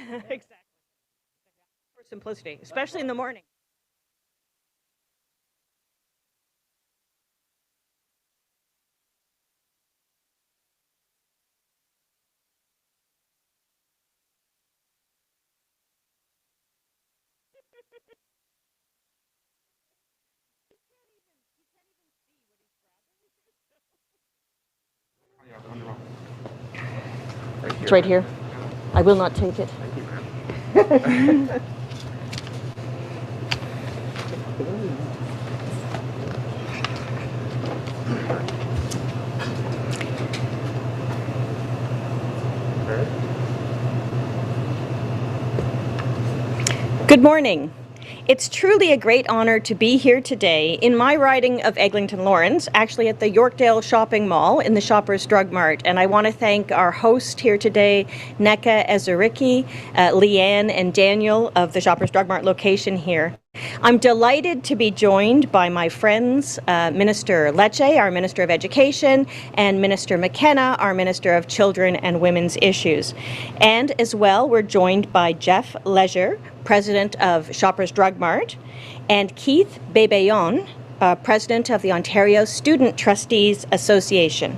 Exactly. For simplicity, especially in the morning. It's right here. I will not take it. Good morning. It's truly a great honor to be here today in my riding of Eglinton Lawrence, actually at the Yorkdale Shopping Mall in the Shoppers Drug Mart. And I want to thank our host here today, Neka Ezeriki, Leanne, and Daniel of the Shoppers Drug Mart location here. I'm delighted to be joined by my friends, Minister Lecce, our Minister of Education, and Minister McKenna, our Minister of Children and Women's Issues. And as well, we're joined by Jeff Leisure, President of Shoppers Drug Mart, and Keith Bebeyon, President of the Ontario Student Trustees Association.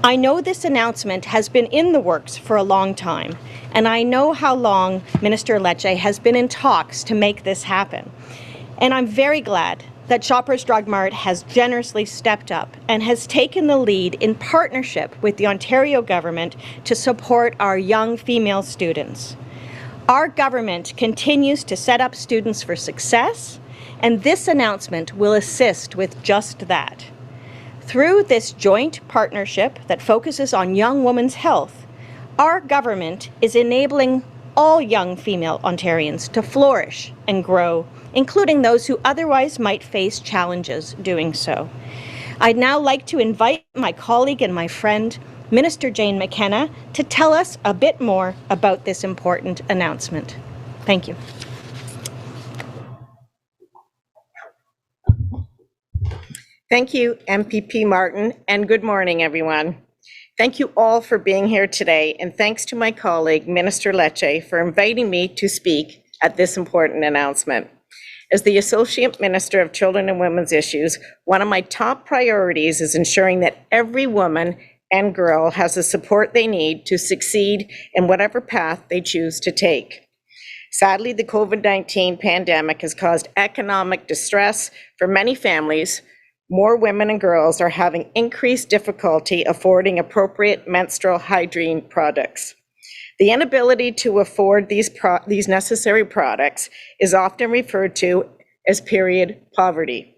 I know this announcement has been in the works for a long time, and I know how long Minister Lecce has been in talks to make this happen. And I'm very glad that Shoppers Drug Mart has generously stepped up and has taken the lead in partnership with the Ontario government to support our young female students. Our government continues to set up students for success, and this announcement will assist with just that. Through this joint partnership that focuses on young women's health, our government is enabling all young female Ontarians to flourish and grow, including those who otherwise might face challenges doing so. I'd now like to invite my colleague and my friend, Minister Jane McKenna, to tell us a bit more about this important announcement. Thank you. Thank you, MPP Martin, and good morning, everyone. Thank you all for being here today, and thanks to my colleague, Minister Lecce, for inviting me to speak at this important announcement. As the Associate Minister of Children and Women's Issues, one of my top priorities is ensuring that every woman and girl has the support they need to succeed in whatever path they choose to take. Sadly, the COVID-19 pandemic has caused economic distress for many families. More women and girls are having increased difficulty affording appropriate menstrual hygiene products. The inability to afford these necessary products is often referred to as period poverty.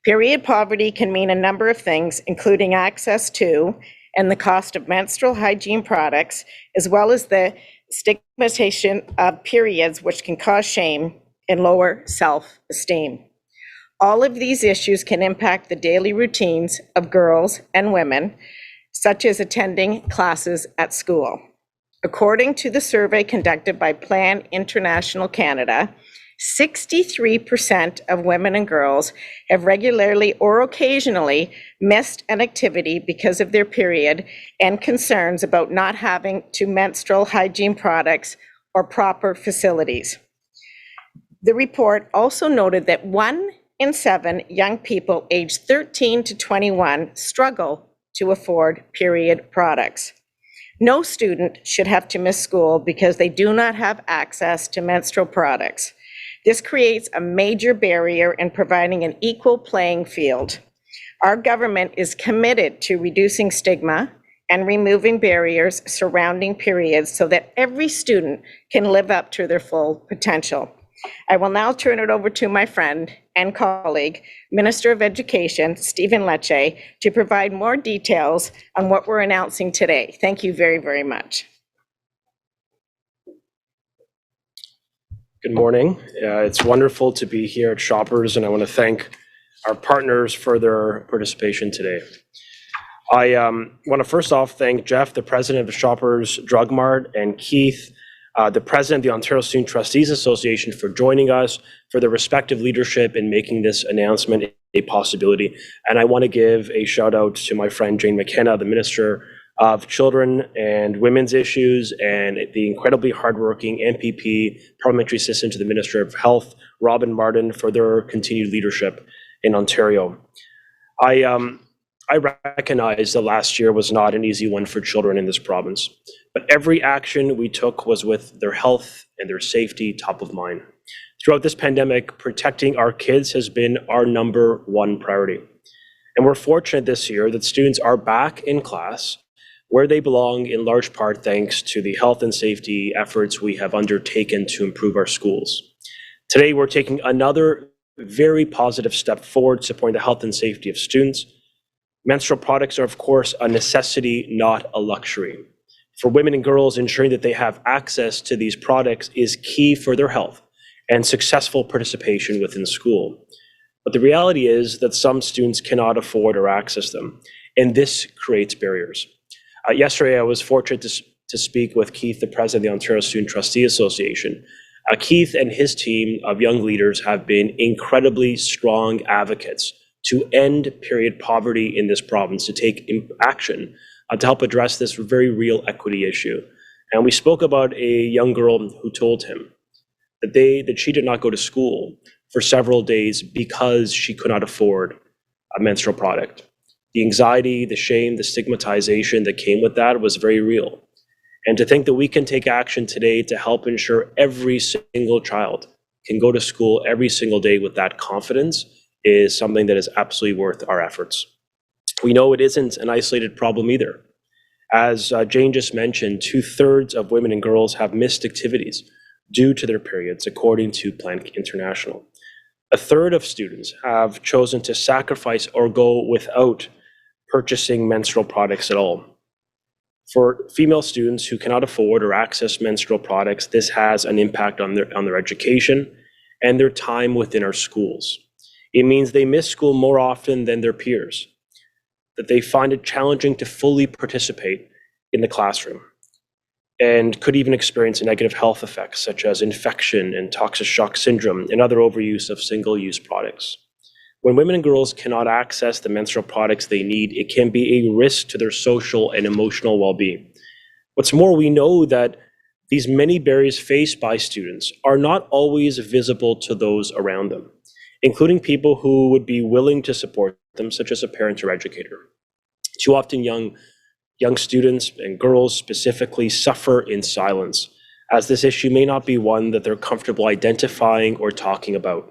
Period poverty can mean a number of things, including access to and the cost of menstrual hygiene products, as well as the stigmatization of periods, which can cause shame and lower self-esteem. All of these issues can impact the daily routines of girls and women, such as attending classes at school. According to the survey conducted by Plan International Canada, 63% of women and girls have regularly or occasionally missed an activity because of their period and concerns about not having to menstrual hygiene products or proper facilities. The report also noted that 1 in 7 young people aged 13 to 21 struggle to afford period products. No student should have to miss school because they do not have access to menstrual products. This creates a major barrier in providing an equal playing field. Our government is committed to reducing stigma and removing barriers surrounding periods so that every student can live up to their full potential. I will now turn it over to my friend and colleague, Minister of Education, Stephen Lecce, to provide more details on what we're announcing today. Thank you very, very much. Good morning. It's wonderful to be here at Shoppers, and I want to thank our partners for their participation today. I want to first off thank Jeff, the president of Shoppers Drug Mart, and Keith, the president of the Ontario Student Trustees Association, for joining us, for their respective leadership in making this announcement a possibility. And I want to give a shout out to my friend Jane McKenna, the Minister of children and women's issues, and the incredibly hardworking MPP, Parliamentary Assistant to the Minister of Health, Robin Martin, for their continued leadership in Ontario. I recognize that last year was not an easy one for children in this province, but every action we took was with their health and their safety top of mind. Throughout this pandemic, protecting our kids has been our number one priority. And we're fortunate this year that students are back in class where they belong, in large part thanks to the health and safety efforts we have undertaken to improve our schools. Today, we're taking another very positive step forward supporting the health and safety of students. Menstrual products are, of course, a necessity, not a luxury. For women and girls, ensuring that they have access to these products is key for their health and successful participation within school. But the reality is that some students cannot afford or access them, and this creates barriers. Yesterday, I was fortunate to speak with Keith, the president of the Ontario Student Trustee Association. Keith and his team of young leaders have been incredibly strong advocates to end period poverty in this province, to take action to help address this very real equity issue. And we spoke about a young girl who told him that she did not go to school for several days because she could not afford a menstrual product. The anxiety, the shame, the stigmatization that came with that was very real. And to think that we can take action today to help ensure every single child can go to school every single day with that confidence is something that is absolutely worth our efforts. We know it isn't an isolated problem either. As Jane just mentioned, 2/3 of women and girls have missed activities due to their periods, according to Plan International. 1/3 of students have chosen to sacrifice or go without purchasing menstrual products at all. For female students who cannot afford or access menstrual products, this has an impact on their education and their time within our schools. It means they miss school more often than their peers, that they find it challenging to fully participate in the classroom, and could even experience negative health effects such as infection and toxic shock syndrome and other overuse of single-use products. When women and girls cannot access the menstrual products they need, it can be a risk to their social and emotional well-being. What's more, we know that these many barriers faced by students are not always visible to those around them, including people who would be willing to support them, such as a parent or educator. Too often, young students and girls specifically suffer in silence, as this issue may not be one that they're comfortable identifying or talking about.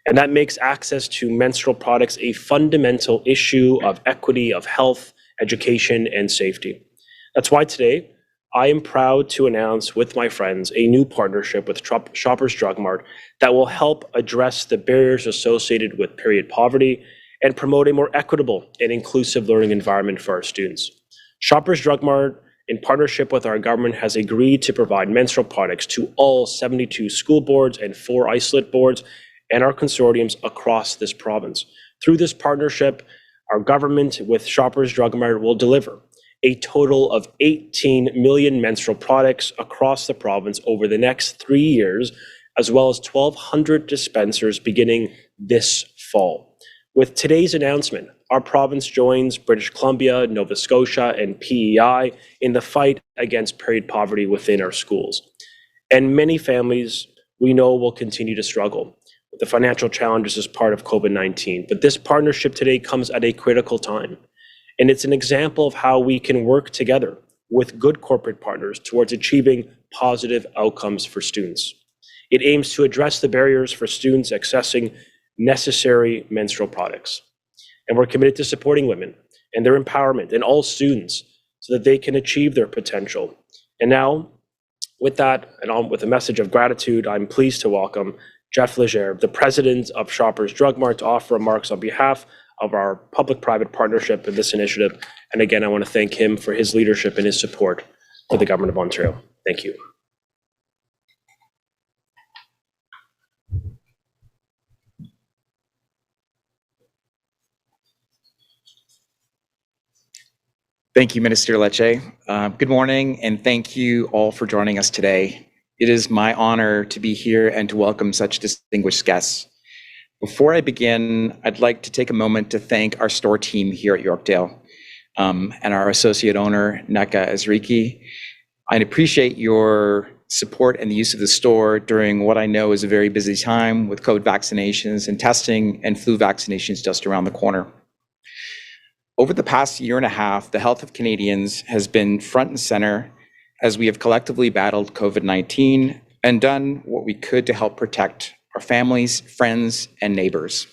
And that makes access to menstrual products a fundamental issue of equity, of health, education, and safety. That's why today, I am proud to announce with my friends a new partnership with Shoppers Drug Mart that will help address the barriers associated with period poverty and promote a more equitable and inclusive learning environment for our students. Shoppers Drug Mart, in partnership with our government, has agreed to provide menstrual products to all 72 school boards and 4 isolate boards and our consortiums across this province. Through this partnership, our government with Shoppers Drug Mart will deliver a total of 18 million menstrual products across the province over the next 3 years, as well as 1,200 dispensers beginning this fall. With today's announcement, our province joins British Columbia, Nova Scotia, and PEI in the fight against period poverty within our schools. And many families we know will continue to struggle with the financial challenges as part of COVID-19. But this partnership today comes at a critical time. And it's an example of how we can work together with good corporate partners towards achieving positive outcomes for students. It aims to address the barriers for students accessing necessary menstrual products. And we're committed to supporting women and their empowerment and all students so that they can achieve their potential. And now, with that, and with a message of gratitude, I'm pleased to welcome Jeff Legere, the president of Shoppers Drug Mart, to offer remarks on behalf of our public-private partnership in this initiative. And again, I want to thank him for his leadership and his support for the Government of Ontario. Thank you. Thank you, Minister Lecce. Good morning, and thank you all for joining us today. It is my honor to be here and to welcome such distinguished guests. Before I begin, I'd like to take a moment to thank our store team here at Yorkdale. and our associate owner, Neka Azriki. I appreciate your support and the use of the store during what I know is a very busy time with COVID vaccinations and testing and flu vaccinations just around the corner. Over the past year and a half, the health of Canadians has been front and center as we have collectively battled COVID-19 and done what we could to help protect our families, friends, and neighbors.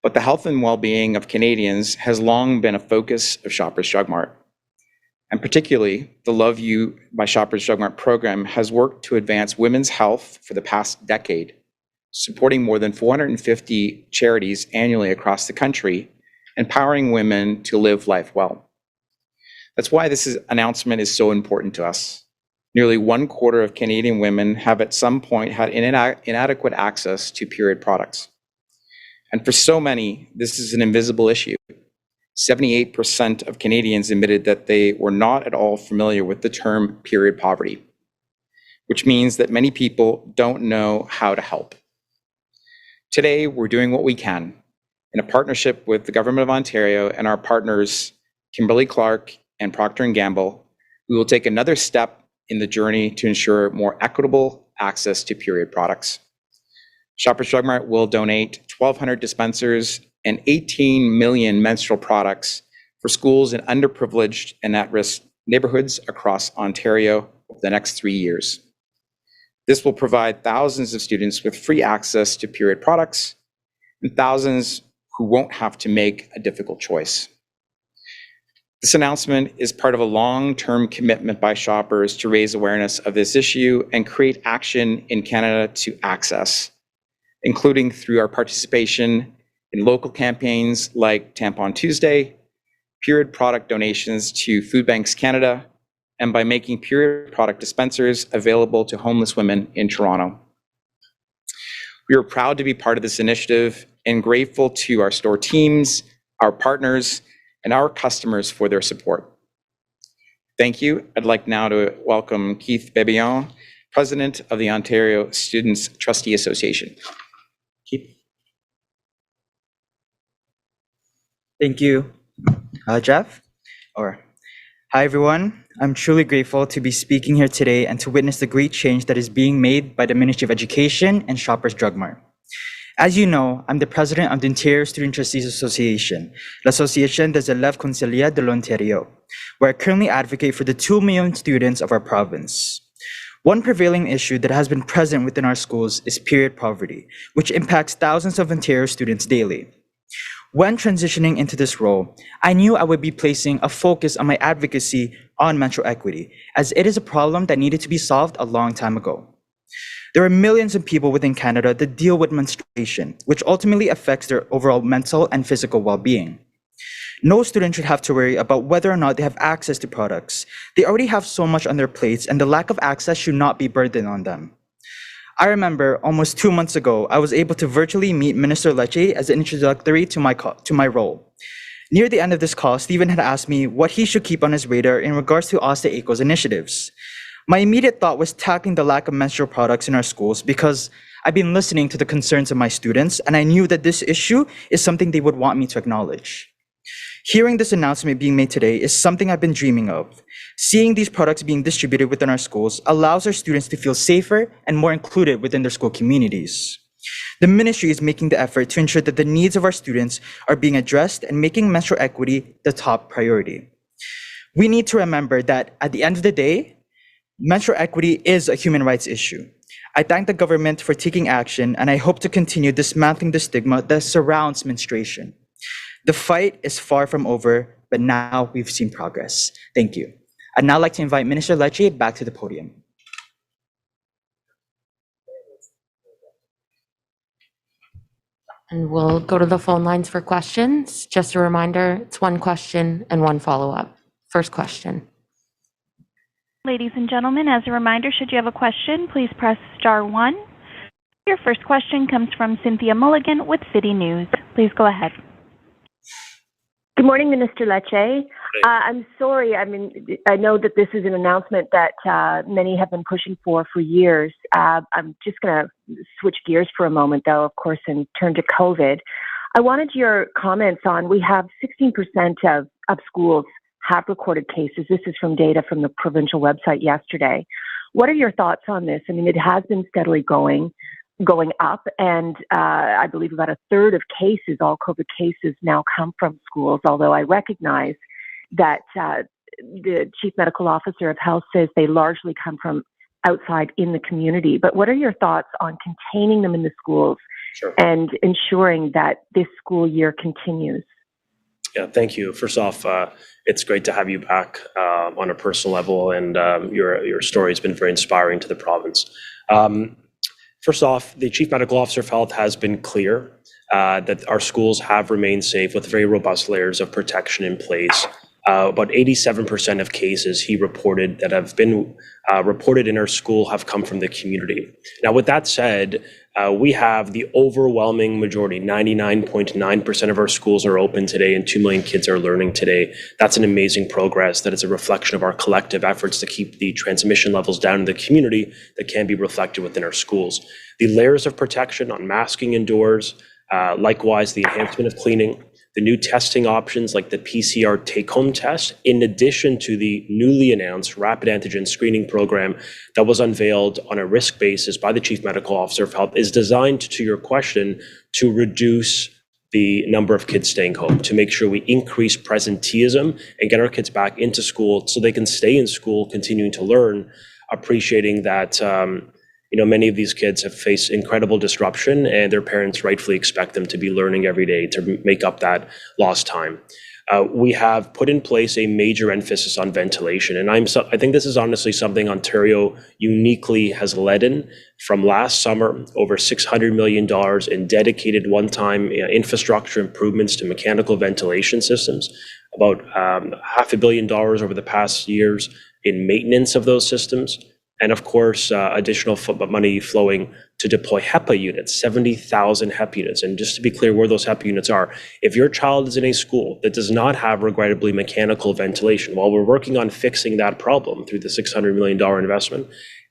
But the health and well-being of Canadians has long been a focus of Shoppers Drug Mart. And particularly, the Love You by Shoppers Drug Mart program has worked to advance women's health for the past decade, supporting more than 450 charities annually across the country, empowering women to live life well. That's why this announcement is so important to us. Nearly 1/4 of Canadian women have at some point had inadequate access to period products. And for so many, this is an invisible issue. 78% of Canadians admitted that they were not at all familiar with the term period poverty, which means that many people don't know how to help. Today, we're doing what we can in a partnership with the Government of Ontario and our partners, Kimberly-Clark and Procter & Gamble. We will take another step in the journey to ensure more equitable access to period products. Shoppers Drug Mart will donate 1,200 dispensers and 18 million menstrual products for schools in underprivileged and at-risk neighborhoods across Ontario over the next 3 years. This will provide thousands of students with free access to period products and thousands who won't have to make a difficult choice. This announcement is part of a long-term commitment by Shoppers to raise awareness of this issue and create action in Canada to access, including through our participation in local campaigns like Tampon Tuesday, period product donations to Food Banks Canada, and by making period product dispensers available to homeless women in Toronto. We are proud to be part of this initiative and grateful to our store teams, our partners, and our customers for their support. Thank you. I'd like now to welcome Keith Bébillon, President of the Ontario Students' Trustee Association. Keith. Thank you, Jeff. Hi, everyone. I'm truly grateful to be speaking here today and to witness the great change that is being made by the Ministry of Education and Shoppers Drug Mart. As you know, I'm the president of the Ontario Student Trustees Association, l'Association des élèves conseillers de l'Ontario, where I currently advocate for the 2 million students of our province. One prevailing issue that has been present within our schools is period poverty, which impacts thousands of Ontario students daily. When transitioning into this role, I knew I would be placing a focus on my advocacy on menstrual equity, as it is a problem that needed to be solved a long time ago. There are millions of people within Canada that deal with menstruation, which ultimately affects their overall mental and physical well-being. No student should have to worry about whether or not they have access to products. They already have so much on their plates, and the lack of access should not be a burden on them. I remember almost 2 months ago, I was able to virtually meet Minister Lecce as an introductory to my role. Near the end of this call, Stephen had asked me what he should keep on his radar in regards to Osta Eco's initiatives. My immediate thought was tackling the lack of menstrual products in our schools because I've been listening to the concerns of my students, and I knew that this issue is something they would want me to acknowledge. Hearing this announcement being made today is something I've been dreaming of. Seeing these products being distributed within our schools allows our students to feel safer and more included within their school communities. The ministry is making the effort to ensure that the needs of our students are being addressed and making menstrual equity the top priority. We need to remember that at the end of the day, menstrual equity is a human rights issue. I thank the government for taking action, and I hope to continue dismantling the stigma that surrounds menstruation. The fight is far from over, but now we've seen progress. Thank you. I'd now like to invite Minister Lecce back to the podium. And we'll go to the phone lines for questions. Just a reminder, it's one question and one follow-up. First question. Ladies and gentlemen, as a reminder, should you have a question, please press *1. Your first question comes from Cynthia Mulligan with City News. Please go ahead. Good morning, Minister Lecce. I'm sorry. I know that this is an announcement that many have been pushing for years. I'm just going to switch gears for a moment, though, of course, and turn to COVID. I wanted your comments on, we have 16% of schools have recorded cases. This is from data from the provincial website yesterday. What are your thoughts on this? I mean, it has been steadily going up, and I believe about a third of cases, all COVID cases, now come from schools, although I recognize that the Chief Medical Officer of Health says they largely come from outside in the community. But what are your thoughts on containing them in the schools Sure. and ensuring that this school year continues? Yeah, thank you. First off, it's great to have you back on a personal level, and your story has been very inspiring to the province. First off, the Chief Medical Officer of Health has been clear that our schools have remained safe with very robust layers of protection in place. About 87% of cases he reported that have been reported in our school have come from the community. Now, with that said, we have the overwhelming majority, 99.9% of our schools are open today and 2 million kids are learning today. That's an amazing progress. That is a reflection of our collective efforts to keep the transmission levels down in the community that can be reflected within our schools. The layers of protection on masking indoors, likewise the enhancement of cleaning, the new testing options like the PCR take-home test, in addition to the newly announced rapid antigen screening program that was unveiled on a risk basis by the Chief Medical Officer of Health, is designed, to your question, to reduce the number of kids staying home, to make sure we increase presenteeism and get our kids back into school so they can stay in school, continuing to learn, appreciating that many of these kids have faced incredible disruption, and their parents rightfully expect them to be learning every day to make up that lost time. We have put in place a major emphasis on ventilation, and I think this is honestly something Ontario uniquely has led in. From last summer, over $600 million in dedicated one-time infrastructure improvements to mechanical ventilation systems, about $500 million over the past years in maintenance of those systems, and of course, additional money flowing to deploy HEPA units, 70,000 HEPA units. And just to be clear where those HEPA units are, if your child is in a school that does not have, regrettably, mechanical ventilation, while we're working on fixing that problem through the $600 million investment,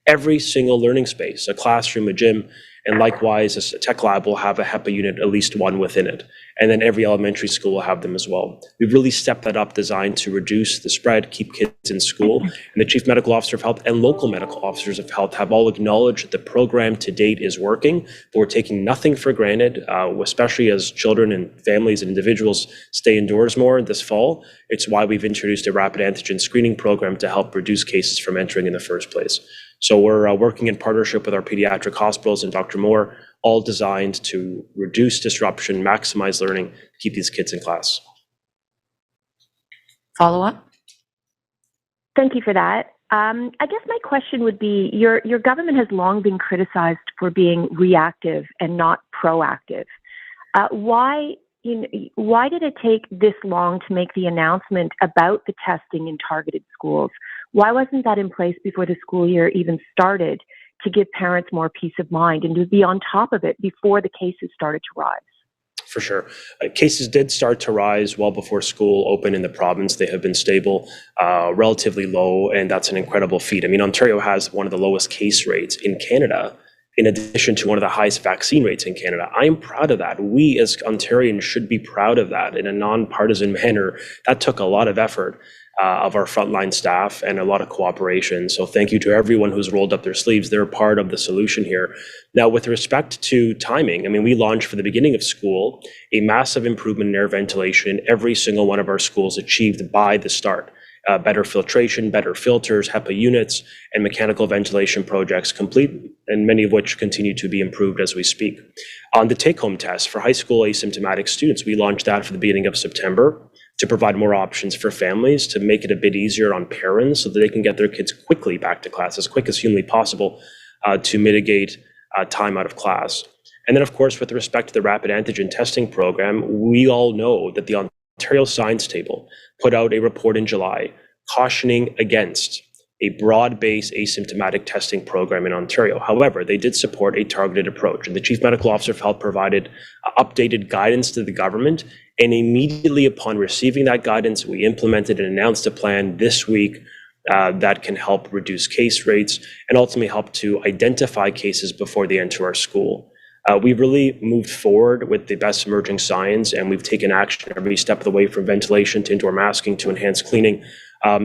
every single learning space, a classroom, a gym, and likewise a tech lab will have a HEPA unit, at least one within it. And then every elementary school will have them as well. We've really stepped that up, designed to reduce the spread, keep kids in school. And the Chief Medical Officer of Health and local medical officers of health have all acknowledged that the program to date is working, but we're taking nothing for granted, especially as children and families and individuals stay indoors more this fall. It's why we've introduced a rapid antigen screening program to help reduce cases from entering in the first place. So we're working in partnership with our pediatric hospitals and Dr. Moore, all designed to reduce disruption, maximize learning, keep these kids in class. Follow up? Thank you for that. I guess my question would be, your government has long been criticized for being reactive and not proactive. Why did it take this long to make the announcement about the testing in targeted schools? Why wasn't that in place before the school year even started, to give parents more peace of mind and to be on top of it before the cases started to rise? For sure. Cases did start to rise well before school opened in the province. They have been stable, relatively low, and that's an incredible feat. I mean, Ontario has one of the lowest case rates in Canada, in addition to one of the highest vaccine rates in Canada. I am proud of that. We as Ontarians should be proud of that in a nonpartisan manner. That took a lot of effort of our frontline staff and a lot of cooperation. So thank you to everyone who's rolled up their sleeves. They're part of the solution here. Now, with respect to timing, I mean, we launched for the beginning of school a massive improvement in air ventilation in every single one of our schools, achieved by the start. Better filtration, better filters, HEPA units, and mechanical ventilation projects complete, and many of which continue to be improved as we speak. On the take-home test for high school asymptomatic students, we launched that for the beginning of September to provide more options for families, to make it a bit easier on parents so that they can get their kids quickly back to class, as quick as humanly possible, to mitigate time out of class. And then, of course, with respect to the rapid antigen testing program, we all know that the Ontario Science Table put out a report in July cautioning against a broad-based asymptomatic testing program in Ontario. However, they did support a targeted approach, and the Chief Medical Officer of Health provided updated guidance to the government, and immediately upon receiving that guidance, we implemented and announced a plan this week that can help reduce case rates and ultimately help to identify cases before they enter our school. We've really moved forward with the best emerging science, and we've taken action every step of the way, from ventilation to indoor masking to enhanced cleaning,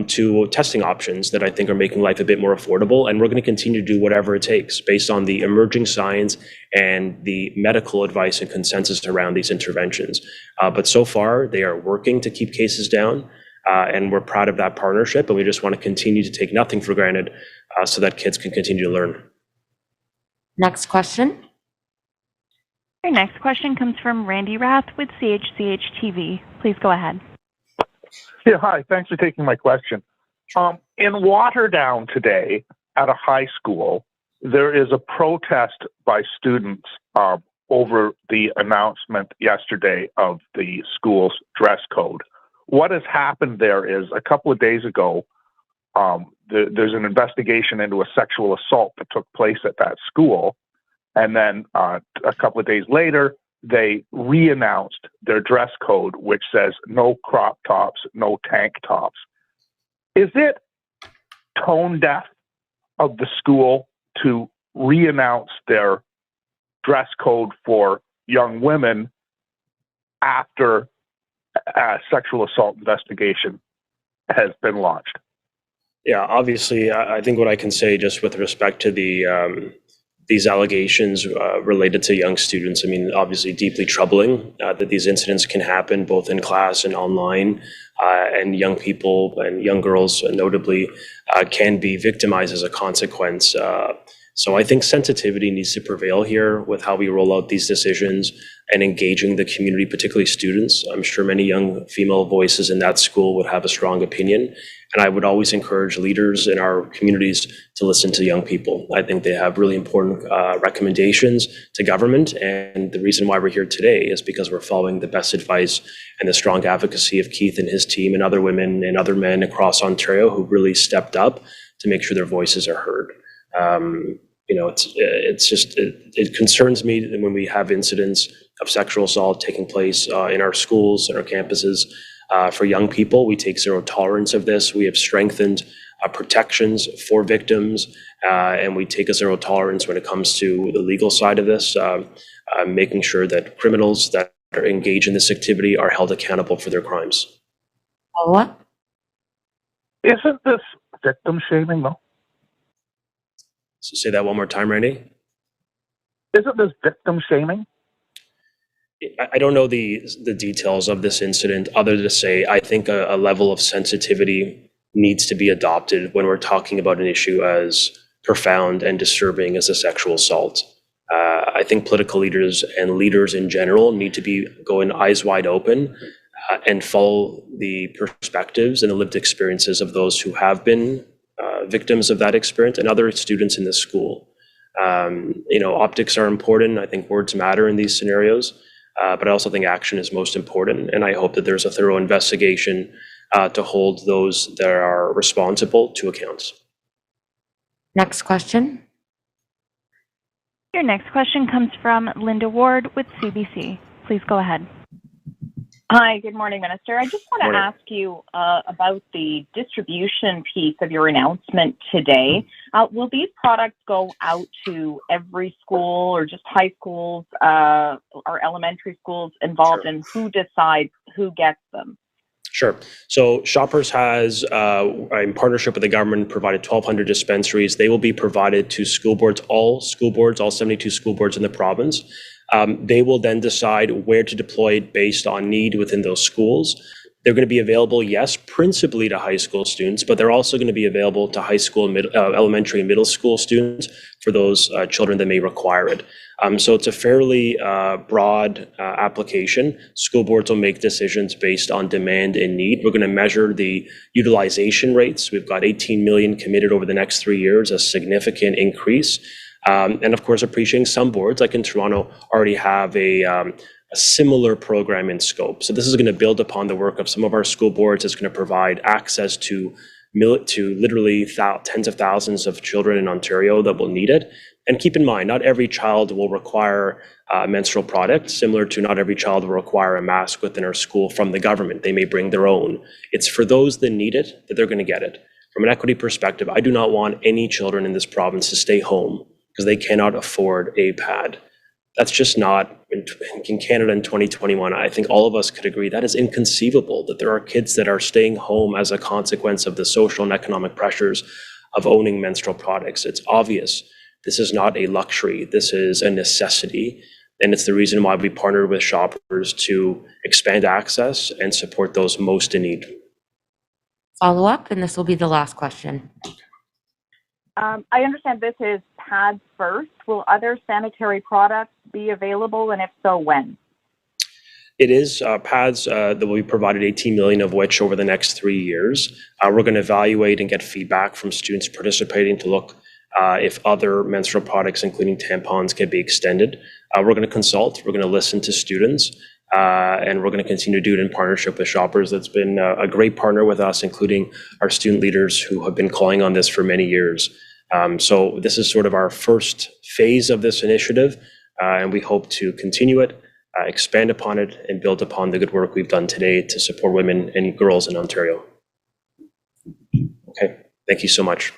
to testing options that I think are making life a bit more affordable. And we're going to continue to do whatever it takes based on the emerging science and the medical advice and consensus around these interventions. But so far, they are working to keep cases down, and we're proud of that partnership. And we just want to continue to take nothing for granted so that kids can continue to learn. Next question. Your next question comes from Randy Rath with CHCH TV. Please go ahead. Yeah, hi. Thanks for taking my question. In Waterdown today, at a high school, there is a protest by students over the announcement yesterday of the school's dress code. What has happened there is, a couple of days ago, there's an investigation into a sexual assault that took place at that school. And then a couple of days later, they re-announced their dress code, which says no crop tops, no tank tops. Is it tone deaf of the school to re-announce their dress code for young women after a sexual assault investigation has been launched? Yeah, obviously, I think what I can say just with respect to these allegations related to young students, I mean, obviously deeply troubling that these incidents can happen both in class and online, and young people and young girls notably can be victimized as a consequence. So I think sensitivity needs to prevail here with how we roll out these decisions and engaging the community, particularly students. I'm sure many young female voices in that school would have a strong opinion. And I would always encourage leaders in our communities to listen to young people. I think they have really important recommendations to government. And the reason why we're here today is because we're following the best advice and the strong advocacy of Keith and his team and other women and other men across Ontario who really stepped up to make sure their voices are heard. It concerns me that when we have incidents of sexual assault taking place in our schools and our campuses. For young people, we take zero tolerance of this. We have strengthened protections for victims, and we take a zero tolerance when it comes to the legal side of this, making sure that criminals that are engaged in this activity are held accountable for their crimes. Follow-up? Isn't this victim shaming, though? So say that one more time, Randy. Isn't this victim shaming? I don't know the details of this incident, other than to say I think a level of sensitivity needs to be adopted when we're talking about an issue as profound and disturbing as a sexual assault. I think political leaders and leaders in general need to be going eyes wide open and follow the perspectives and the lived experiences of those who have been victims of that experience and other students in the school. Optics are important. I think words matter in these scenarios. But I also think action is most important, and I hope that there's a thorough investigation to hold those that are responsible to account. Next question. Your next question comes from Linda Ward with CBC. Please go ahead. Hi, good morning, Minister. I just want to Morning. ask you about the distribution piece of your announcement today. Will these products go out to every school or just high schools or elementary schools involved, and who decides who gets them? Sure. So Shoppers has, in partnership with the government, provided 1,200 dispensaries. They will be provided to all 72 school boards in the province. They will then decide where to deploy it based on need within those schools. They're going to be available, yes, principally to high school students, but they're also going to be available to high school, elementary and middle school students for those children that may require it. So it's a fairly broad application. School boards will make decisions based on demand and need. We're going to measure the utilization rates. We've got 18 million committed over the next 3 years, a significant increase. And of course, appreciating some boards, like in Toronto, already have a similar program in scope. So this is going to build upon the work of some of our school boards. It's going to provide access to literally tens of thousands of children in Ontario that will need it. And keep in mind, not every child will require a menstrual product, similar to not every child will require a mask within our school from the government. They may bring their own. It's for those that need it that they're going to get it. From an equity perspective, I do not want any children in this province to stay home because they cannot afford a pad. That's just not, in Canada in 2021, I think all of us could agree that is inconceivable, that there are kids that are staying home as a consequence of the social and economic pressures of owning menstrual products. It's obvious. This is not a luxury. This is a necessity. And it's the reason why we partnered with Shoppers to expand access and support those most in need. Follow up, and this will be the last question. I understand this is pads first. Will other sanitary products be available, and if so, when? It is pads that will be provided 18 million of which over the next 3 years. We're going to evaluate and get feedback from students participating to look if other menstrual products, including tampons, can be extended. We're going to consult, we're going to listen to students, and we're going to continue to do it in partnership with Shoppers. That's been a great partner with us, including our student leaders who have been calling on this for many years. So this is sort of our first phase of this initiative, and we hope to continue it, expand upon it, and build upon the good work we've done today to support women and girls in Ontario. Okay, thank you so much.